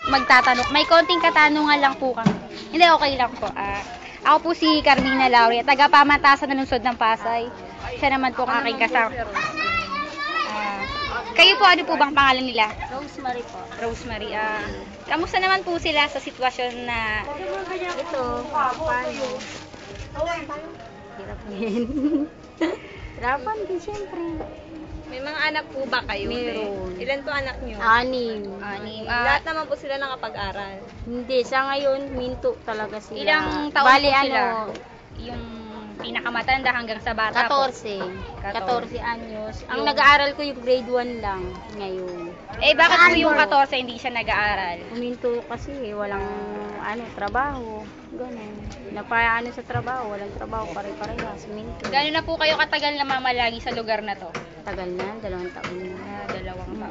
magtatanong. May konting katanungan lang po kami. Hindi, okay lang po. Ako po si Carmina Lauria, taga-pamatasan ng lungsod ng Pasay. Siya naman po ang aking kasama. Kayo po, ano po bang pangalan nila? Rosemary po. Rosemary. Kamusta naman po sila sa sitwasyon na... Ito, paano? Hirap din. Hirapan din, siyempre. May mga anak po ba kayo? Meron. Ilan po anak nyo? 6. Lahat naman po sila nakapag-aral. Hindi, sa ngayon, minto talaga sila. Ilang taon Bali, po sila? ano, Yung pinakamatanda hanggang sa bata po? 14 anyos. Ang nag-aaral ko yung grade 1 lang ngayon. Bakit po yung 14 hindi siya nag-aaral? Uminto kasi, walang trabaho. Ganun. Napaano sa trabaho, walang trabaho, pare-parehas. Uminto. Gano'n na po kayo katagal na mamalagi sa lugar na to? Tagal na, 2 taon na. 2 taon na.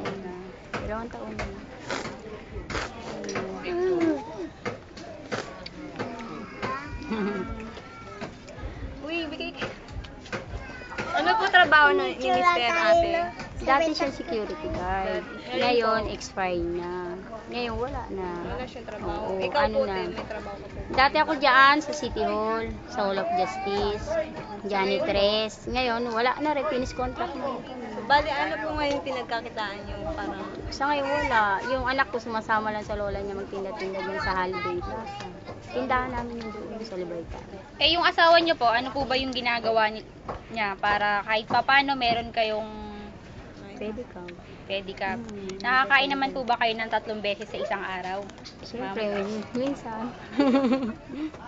2 taon na. Uy, bigay ka. Ano po trabaho ni Mr. Ate? Dati siya security guard. Ngayon, expired na. Ngayon, wala na. Wala siyang trabaho. Oo, Ikaw ano po, na. Te, may trabaho ka po. Dati ako dyan sa City Hall, sa Hall of Justice, janitress. Ngayon, wala na rin. Finish contract na. So, bali, ano po ngayon pinagkakitaan nyo? Parang, Sa ngayon, wala. Yung anak ko sumasama lang sa lola niya magtinda-tinda dyan sa Holiday Plaza. Tindahan namin yung doon sa Libertad. Yung asawa niyo po, ano po ba yung ginagawa niya para kahit papano meron kayong Pedicab. pedicab? Nakakain naman po ba kayo ng 3 beses sa isang araw? Siyempre, minsan.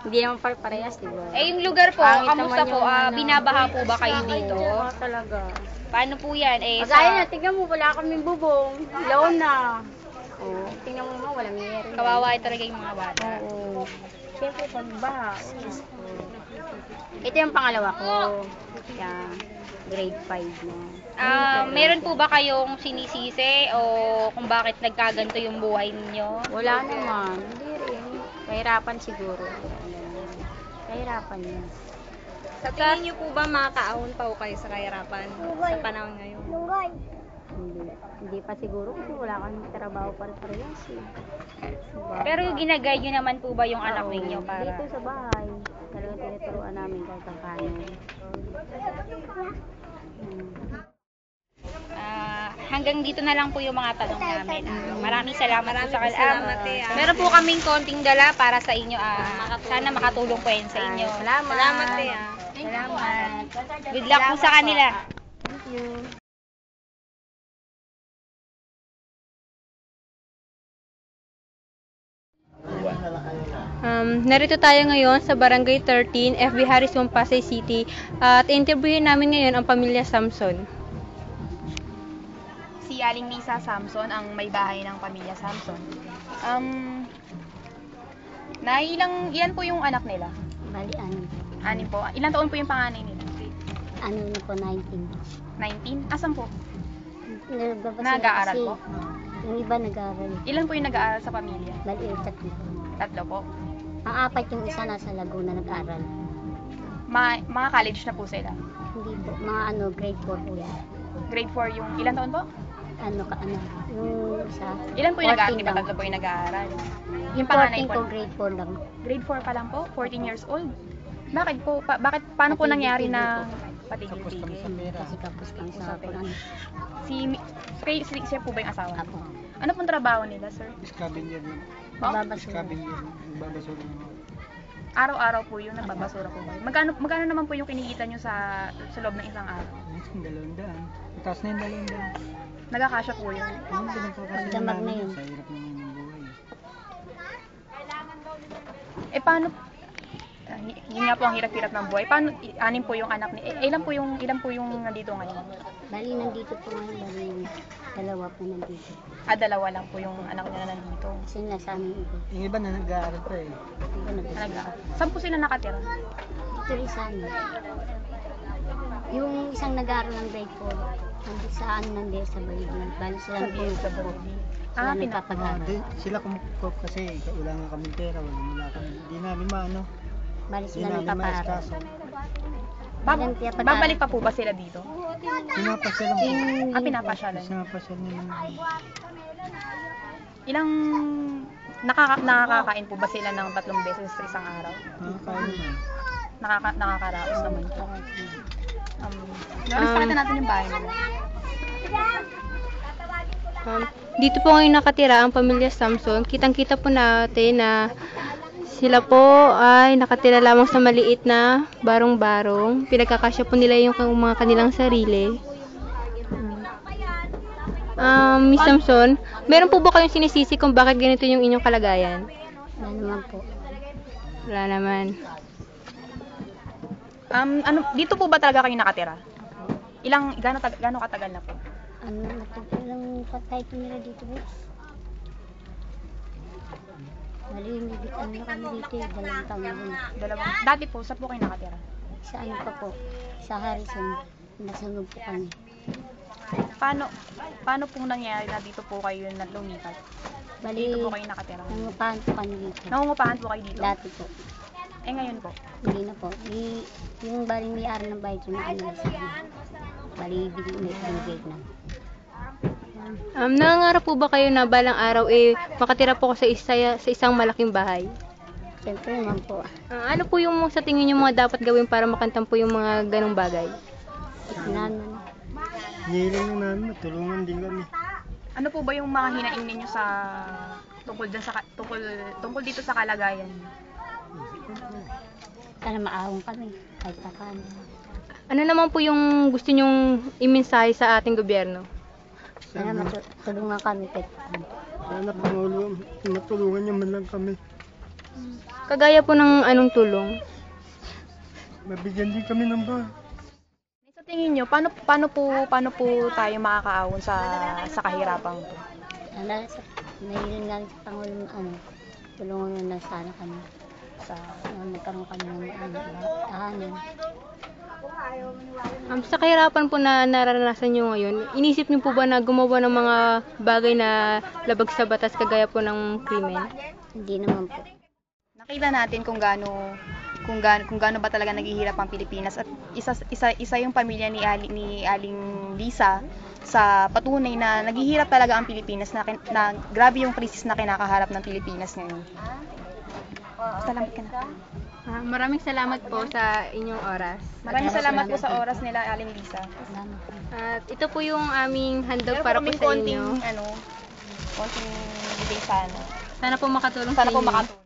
Hindi naman parehas, di ba? Yung lugar po, Pangit kamusta naman po? yung Binabaha po ba kayo dito? Oo, talaga. Paano po yan? Kagaya na, tingnan mo, wala kaming bubong. Ilaw na. Oo, tingnan mo naman, walang meron. Kawawa talaga yung mga bata. Oo. Siyempre, pagbaha. Ito yung pangalawa ko. Yan, grade 5 na. Meron po ba kayong sinisisi o kung bakit nagkaganto yung buhay ninyo? Wala naman. Hindi rin. Kahirapan siguro. Kahirapan yun. sa tingin nyo po ba makakaahon pa po kayo sa kahirapan sa panahon ngayon? Hindi pa siguro kasi wala kang trabaho parehas eh. Pero ginagay nyo naman po ba yung anak ninyo para... Dito sa bahay. Talagang tinuturuan namin kahit ang kanan. Hanggang dito na lang po yung mga tanong namin. Maraming salamat po sa Salamat, Meron po kaming konting dala para sa inyo. Sana makatulong po yan sa inyo. Salamat. Salamat, Te. Salamat. Good luck po sa kanila. Thank you. Narito tayo ngayon sa Barangay 13, FB Harrison, Pasay City at interviewin namin ngayon ang pamilya Samson. Si Aling Lisa Samson ang may bahay ng pamilya Samson. Ilan po yung anak nila? Bali, 6 po. Ilang taon po yung panganay nila? na po, 19. 19? Asan po? Nag-aaral Nag-aaral po? Yung iba nag-aaral. Ilan po yung nag-aaral sa pamilya? Bali, 3. 3 po. Ang 4 yung isa nasa Laguna nag-aaral. Mga college na po sila. Hindi po, mga grade 4 po yan. Grade 4 yung ilang taon po? Yung isa. Ilan po yung nag-aaral? 14 Di ba lang. 3 po yung nag-aaral? Yung panganay 14 po? ko, grade 4 lang. Grade 4 pa lang po? 14 years old? Bakit po? Paano po nangyari na patigil-tigil? Kasi kapos kami sa Quran. Siya po ba yung asawa? Ako. Ano pong trabaho nila, sir? Scavenger yun. Babasura. Scavenger. Nagbabasura yun. Araw-araw po yung nagbabasura po kayo. Magkano naman po yung kinikita nyo sa loob ng isang araw? Minsan 200. Taas na yung 200. Nagkakasya po yun. Yung pinagpapasura Magdamag na yun. sa hirap naman ng buhay. Paano, yun nga po ang hirap-hirap ng buhay. Paano, 6 po yung anak ni, ilan po yung nandito ngayon? Bali, nandito po ngayon. Bali, 2 po nandito. 2 lang po yung anak niya na nandito. Kasi nasa amin iba. Yung iba na nag-aaral pa eh. Iba nag-aaral. Saan po sila nakatira? Dito rin sa amin. Yung isang nag-aaral ng grade 4, nandito sa nandito sa Balibin. Bali sila nandito sa Balibin. Sila nagpapag-aaral. Sila kumukop kasi wala nga kami pera. Wala kami. Hindi namin maano. Bali Hindi sila namin nagpapag-aaral. maeskaso. Babalik pa po ba sila dito? Pinapasyalan po. Pinapasyalan. Pinapasyalan nila. Ilang Nakakakain po ba sila ng 3 beses sa isang araw? Nakakaano naman. Nakakaraos naman po. Pakita natin yung bahay nila. Dito po ngayon nakatira ang pamilya Samson. Kitang-kita po natin na sila po ay nakatira lamang sa maliit na barong-barong. Pinagkakasya po nila yung mga kanilang sarili. Miss Samson, meron po ba kayong sinisisi kung bakit ganito yung inyong kalagayan? Wala naman po. Wala naman. Dito po ba talaga kayo nakatira? Gaano katagal na po? Matagal lang patay po nila dito, boss. Bali, na kami dito, 2 taon na rin. Dati po, saan po kayo nakatira? Sa ano pa po, sa Harrison, nasunog po kami. Paano po nangyari na dito po kayo lumipat? Bali, Dito po kayo nakatira? nangupahan po kami dito. Nangungupahan po kayo dito? Dati po. Ngayon po? Hindi na po. Yung bali may-ari ng bahay ko na ano sa akin. Bali, binigay na. Nangangarap po ba kayo na balang araw makatira po ko sa isang malaking bahay? Siyempre naman po. Ano po yung sa tingin niyo mga dapat gawin para makantam po yung mga ganong bagay? Nanon. Hiling na namin, matulungan din kami. Ano po ba yung mga hinaing ninyo sa tungkol dito sa kalagayan? Sana maahong kami, kahit pa paano. Ano naman po yung gusto nyong imensahe sa ating gobyerno? Sana matulungan kami kahit paano. Sana matulungan niyo man lang kami. Kagaya po ng anong tulong? Mabigyan din kami ng bahay. Sa tingin nyo, paano po tayo makakaawon sa kahirapang to? Sana nahiling nga sa Pangulong tulungan nyo lang sana kami. Nagkaroon kami ng tahanan. Sa kahirapan po na nararanasan nyo ngayon, inisip nyo po ba na gumawa ng mga bagay na labag sa batas kagaya po ng krimen? Hindi naman po. Nakita natin kung gaano ba talaga naghihirap ang Pilipinas, at isa yung pamilya ni Aling Lisa sa patunay na naghihirap talaga ang Pilipinas, na grabe yung krisis na kinakaharap ng Pilipinas ngayon. Salamat ka na. Maraming salamat po sa inyong oras. Maraming salamat po sa oras nila, Aling Lisa. Salamat po. At ito po yung aming handog Meron para po po kaming sa inyo. konting bigay sana. Sana po makatulong Sana sa po inyo. makatulong.